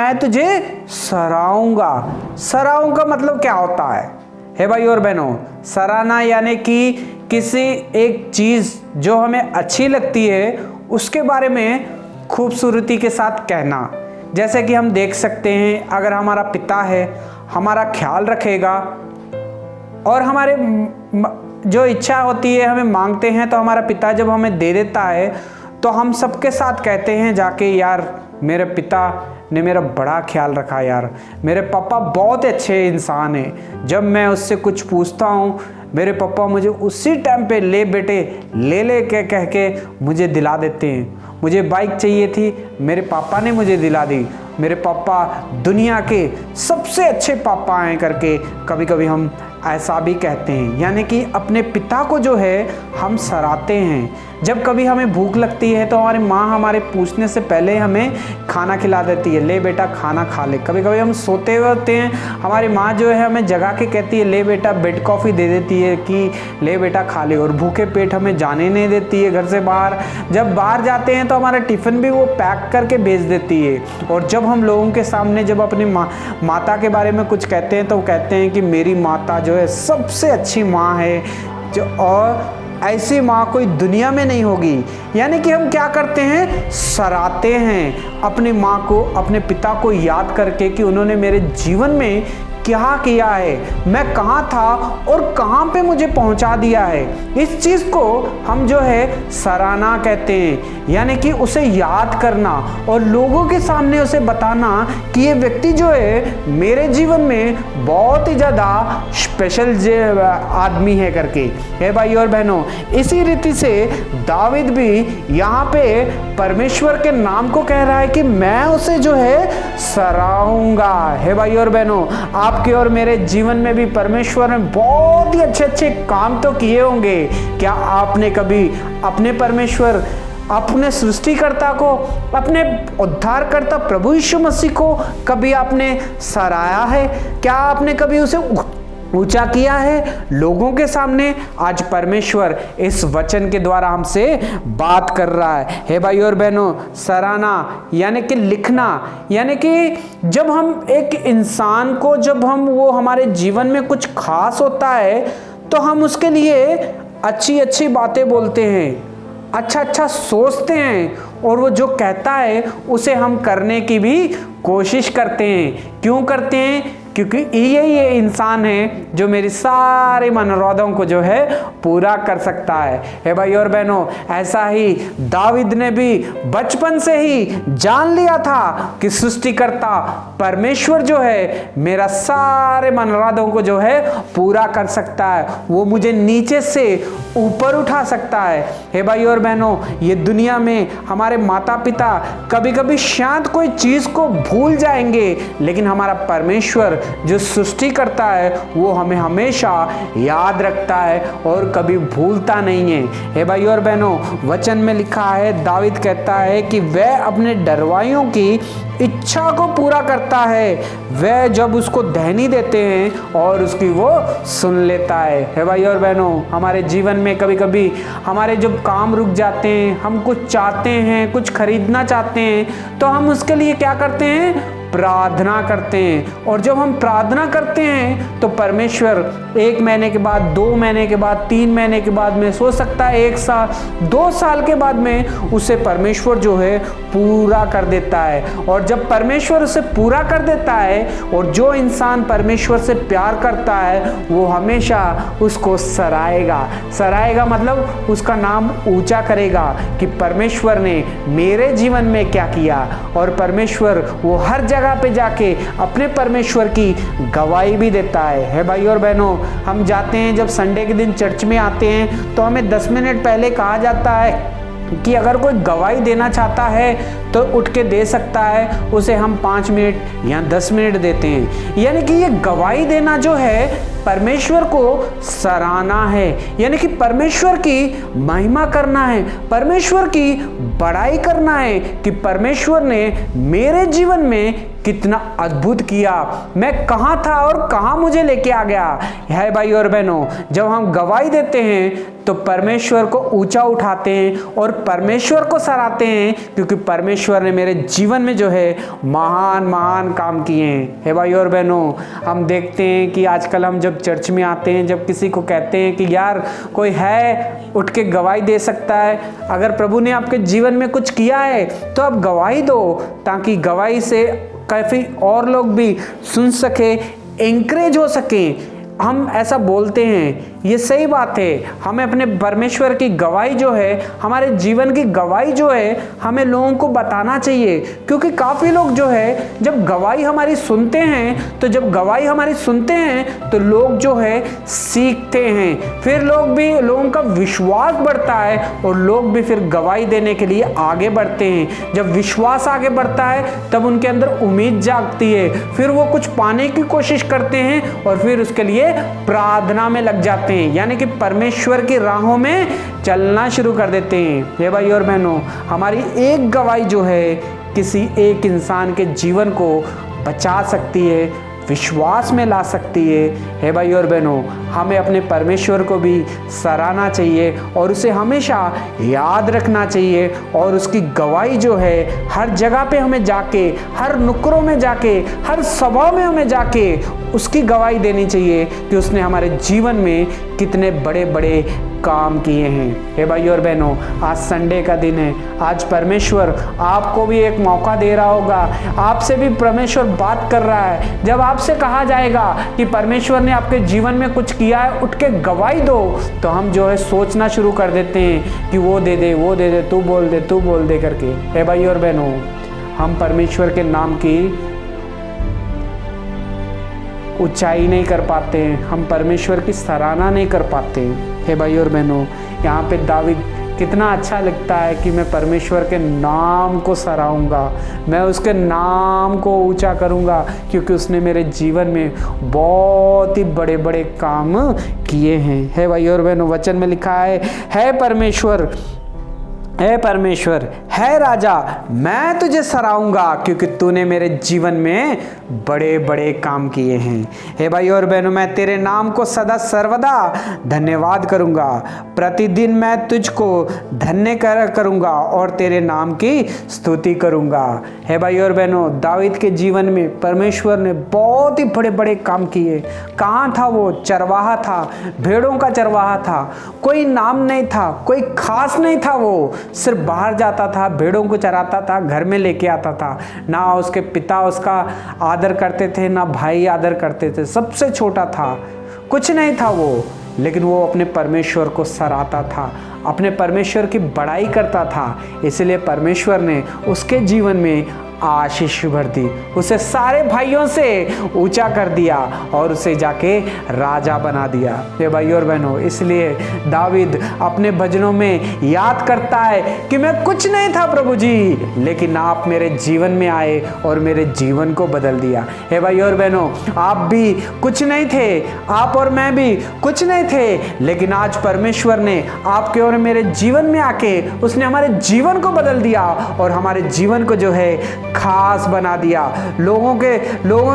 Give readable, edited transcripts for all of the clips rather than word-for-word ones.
मैं तुझे सराहूंगा। सराहूंगा मतलब क्या होता है भाई और बहनों? सराहना यानी कि किसी एक चीज़ जो हमें अच्छी लगती है उसके बारे में खूबसूरती के साथ कहना। जैसे कि हम देख सकते हैं, अगर हमारा पिता है, हमारा ख्याल रखेगा और हमारे जो इच्छा होती है हमें मांगते हैं, तो हमारा पिता जब हमें दे देता है तो हम सबके साथ कहते हैं जाके, यार मेरे पिता ने मेरा बड़ा ख्याल रखा, यार मेरे पापा बहुत अच्छे इंसान हैं। जब मैं उससे कुछ पूछता हूँ, मेरे पापा मुझे उसी टाइम पे ले बेटे ले ले के कह के मुझे दिला देते हैं। मुझे बाइक चाहिए थी, मेरे पापा ने मुझे दिला दी। मेरे पापा दुनिया के सबसे अच्छे पापा हैं करके कभी कभी हम ऐसा भी कहते हैं। यानी कि अपने पिता को जो है हम सराहते हैं। जब कभी हमें भूख लगती है तो हमारी माँ हमारे पूछने से पहले हमें खाना खिला देती है, ले बेटा खाना खा ले। कभी कभी हम सोते हुए होते हैं, हमारी माँ जो है हमें जगा के कहती है, ले बेटा बेड कॉफ़ी दे देती है कि ले बेटा खा ले। और भूखे पेट हमें जाने नहीं देती है घर से बाहर। जब बाहर जाते हैं तो हमारा टिफ़िन भी वो पैक करके भेज देती है। और जब हम लोगों के सामने जब अपनी माता के बारे में कुछ कहते हैं तो वो कहते हैं कि मेरी माता जो है सबसे अच्छी माँ है, जो और ऐसी माँ कोई दुनिया में नहीं होगी। यानी कि हम क्या करते हैं, सराहते हैं अपनी माँ को, अपने पिता को याद करके कि उन्होंने मेरे जीवन में क्या किया है, मैं कहाँ था और कहाँ पे मुझे पहुँचा दिया है। इस चीज़ को हम जो है सराहना कहते हैं। यानी कि उसे याद करना और लोगों के सामने उसे बताना कि ये व्यक्ति जो है मेरे जीवन में बहुत ही ज़्यादा स्पेशल आदमी है करके। हे भाई और बहनों, इसी रीति से दाविद भी यहाँ पे परमेश्वर के नाम को कह रहा है कि मैं उसे जो है सराहूंगा। हे भाई और बहनों, आपके और मेरे जीवन में भी परमेश्वर ने बहुत ही अच्छे अच्छे काम तो किए होंगे। क्या आपने कभी अपने परमेश्वर, अपने सृष्टिकर्ता को, अपने उद्धारकर्ता प्रभु यीशु मसीह को कभी आपने सराहा है? क्या आपने कभी उसे ऊंचा किया है लोगों के सामने? आज परमेश्वर इस वचन के द्वारा हमसे बात कर रहा है। हे भाई और बहनों, सराहना यानी कि लिखना, यानी कि जब हम एक इंसान को, जब हम वो हमारे जीवन में कुछ खास होता है तो हम उसके लिए अच्छी अच्छी बातें बोलते हैं, अच्छा अच्छा सोचते हैं और वो जो कहता है उसे हम करने की भी कोशिश करते हैं। क्यों करते हैं? क्योंकि ये इंसान है जो मेरी सारे मनोराथों को जो है पूरा कर सकता है। हे भाई और बहनों, ऐसा ही दाविद ने भी बचपन से ही जान लिया था कि सृष्टिकर्ता परमेश्वर जो है मेरा सारे मनोराथों को जो है पूरा कर सकता है। वो मुझे नीचे से ऊपर उठा सकता है। हे भाई और बहनों, ये दुनिया में हमारे माता पिता कभी कभी शायद कोई चीज़ को भूल जाएंगे, लेकिन हमारा परमेश्वर जो सृष्टि करता है वो हमें हमेशा याद रखता है और कभी भूलता नहीं है। हे भाई और बहनों, वचन में लिखा है, दाविद कहता है कि वह अपने डरवाइयों की इच्छा को पूरा करता है। वह जब उसको दहनी देते हैं और उसकी वो सुन लेता है। हे भाई और बहनों, हमारे जीवन में कभी कभी हमारे जब काम रुक जाते हैं, हम कुछ चाहते हैं, कुछ खरीदना चाहते हैं, तो हम उसके लिए क्या करते हैं? प्रार्थना करते हैं। और जब हम प्रार्थना करते हैं तो परमेश्वर 1 महीने के बाद, 2 महीने के बाद, 3 महीने के बाद में, सोच सकता है 1 साल, 2 साल के बाद में उसे परमेश्वर जो है पूरा कर देता है। और जब परमेश्वर उसे पूरा कर देता है, और जो इंसान परमेश्वर से प्यार करता है वो हमेशा उसको सराहेगा। सराहेगा मतलब उसका नाम ऊंचा करेगा कि परमेश्वर ने मेरे जीवन में क्या किया। और परमेश्वर वो हर जगह पे जाके अपने परमेश्वर की गवाही भी देता है। हे भाई और बहनों, हम जाते हैं, जब संडे के दिन चर्च में आते हैं तो हमें 10 मिनट पहले कहा जाता है कि अगर कोई गवाही देना चाहता है तो उठ के दे सकता है। उसे हम 5 मिनट या 10 मिनट देते हैं। यानी कि ये गवाही देना जो है परमेश्वर को सराहना है, यानी कि परमेश्वर की महिमा करना है, परमेश्वर की बड़ाई करना है कि परमेश्वर ने मेरे जीवन में कितना अद्भुत किया, मैं कहाँ था और कहाँ मुझे लेके आ गया है। भाई और बहनों, जब हम गवाही देते हैं तो परमेश्वर को ऊंचा उठाते हैं और परमेश्वर को सराहते हैं, क्योंकि परमेश्वर ने मेरे जीवन में जो है महान महान काम किए हैं। हे भाई और बहनों, हम देखते हैं कि आजकल हम जब चर्च में आते हैं, जब किसी को कहते हैं कि यार कोई है उठ के गवाही दे सकता है, अगर प्रभु ने आपके जीवन में कुछ किया है तो आप गवाही दो, ताकि गवाही से काफ़ी और लोग भी सुन सके, एंकरेज हो सके। हम ऐसा बोलते हैं, ये सही बात है, हमें अपने परमेश्वर की गवाही जो है, हमारे जीवन की गवाही जो है, हमें लोगों को बताना चाहिए। क्योंकि काफ़ी लोग जो है जब गवाही हमारी सुनते हैं, तो जब गवाही हमारी सुनते हैं तो लोग जो है सीखते हैं, फिर लोगों का विश्वास बढ़ता है और लोग भी फिर गवाही देने के लिए आगे बढ़ते हैं। जब विश्वास आगे बढ़ता है तब उनके अंदर उम्मीद जागती है, फिर वो कुछ पाने की कोशिश करते हैं और फिर उसके लिए प्रार्थना में लग जाते हैं, यानी कि परमेश्वर की राहों में चलना शुरू कर देते हैं। हे भाई और बहनों, हमारी एक गवाही जो है किसी एक इंसान के जीवन को बचा सकती है, विश्वास में ला सकती है। हे भाई और बहनों, हमें अपने परमेश्वर को भी सराहना चाहिए और उसे हमेशा याद रखना चाहिए, और उसकी गवाही जो है हर जगह पे हमें जाके, हर नुक्करों में जाके, हर सभा में हमें जाके उसकी गवाही देनी चाहिए कि उसने हमारे जीवन में कितने बड़े बड़े काम किए हैं। हे भाई और बहनों, आज संडे का दिन है, आज परमेश्वर आपको भी एक मौका दे रहा होगा, आपसे भी परमेश्वर बात कर रहा है। जब आपसे कहा जाएगा कि परमेश्वर ने आपके जीवन में कुछ किया है, उठ के गवाही दो, तो हम जो है सोचना शुरू कर देते हैं कि वो दे दे, वो दे दे, तू बोल दे करके। हे भाई और बहनों, हम परमेश्वर के नाम की ऊंचाई नहीं कर पाते हैं, हम परमेश्वर की सराहना नहीं कर पाते हैं। हे भाई और बहनों, यहाँ पे दावीद कितना अच्छा लगता है कि मैं परमेश्वर के नाम को सराहूंगा, मैं उसके नाम को ऊंचा करूंगा, क्योंकि उसने मेरे जीवन में बहुत ही बड़े बड़े काम किए हैं। हे भाई और बहनों, वचन में लिखा है परमेश्वर, हे परमेश्वर, है राजा, मैं तुझे सराहूंगा क्योंकि तूने मेरे जीवन में बड़े बड़े काम किए हैं। हे भाई और बहनों, मैं तेरे नाम को सदा सर्वदा धन्यवाद करूंगा, प्रतिदिन मैं तुझको धन्य करूंगा और तेरे नाम की स्तुति करूंगा। हे भाई और बहनों, दाऊद के जीवन में परमेश्वर ने बहुत ही बड़े बड़े काम किए। कहाँ था वो? चरवाहा था, भेड़ों का चरवाहा था, कोई नाम नहीं था, कोई खास नहीं था, वो सिर्फ बाहर जाता था, भेड़ों को चराता था, घर में लेके आता था। ना उसके पिता उसका आदर करते थे, ना भाई आदर करते थे, सबसे छोटा था, कुछ नहीं था वो, लेकिन वो अपने परमेश्वर को सराहता था, अपने परमेश्वर की बड़ाई करता था। इसलिए परमेश्वर ने उसके जीवन में आशीष भर दी, उसे सारे भाइयों से ऊंचा कर दिया और उसे जाके राजा बना दिया। ये भाइयों और बहनों, इसलिए दाऊद अपने भजनों में याद करता है कि मैं कुछ नहीं था प्रभु जी, लेकिन आप मेरे जीवन में आए और मेरे जीवन को बदल दिया। हे भाइयों और बहनों, आप भी कुछ नहीं थे, आप और मैं भी कुछ नहीं थे, लेकिन आज परमेश्वर ने आपके और मेरे जीवन में आके उसने हमारे जीवन को बदल दिया और हमारे जीवन को जो है खास बना दिया। लोगों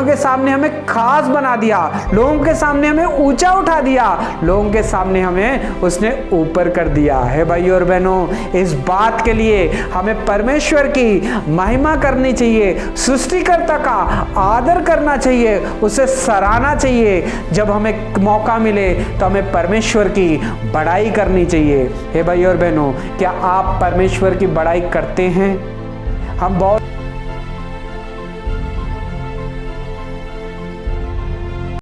के सामने हमें खास बना दिया, लोगों के सामने हमें ऊंचा उठा दिया, लोगों के सामने हमें उसने ऊपर कर दिया। है भाइयों और बहनों, इस बात के लिए हमें परमेश्वर की महिमा करनी चाहिए, सृष्टिकर्ता का आदर करना चाहिए, उसे सराहना चाहिए। जब हमें मौका मिले तो हमें परमेश्वर की बड़ाई करनी चाहिए। हे भाइयों और बहनों, क्या आप परमेश्वर की बड़ाई करते हैं? हम बहुत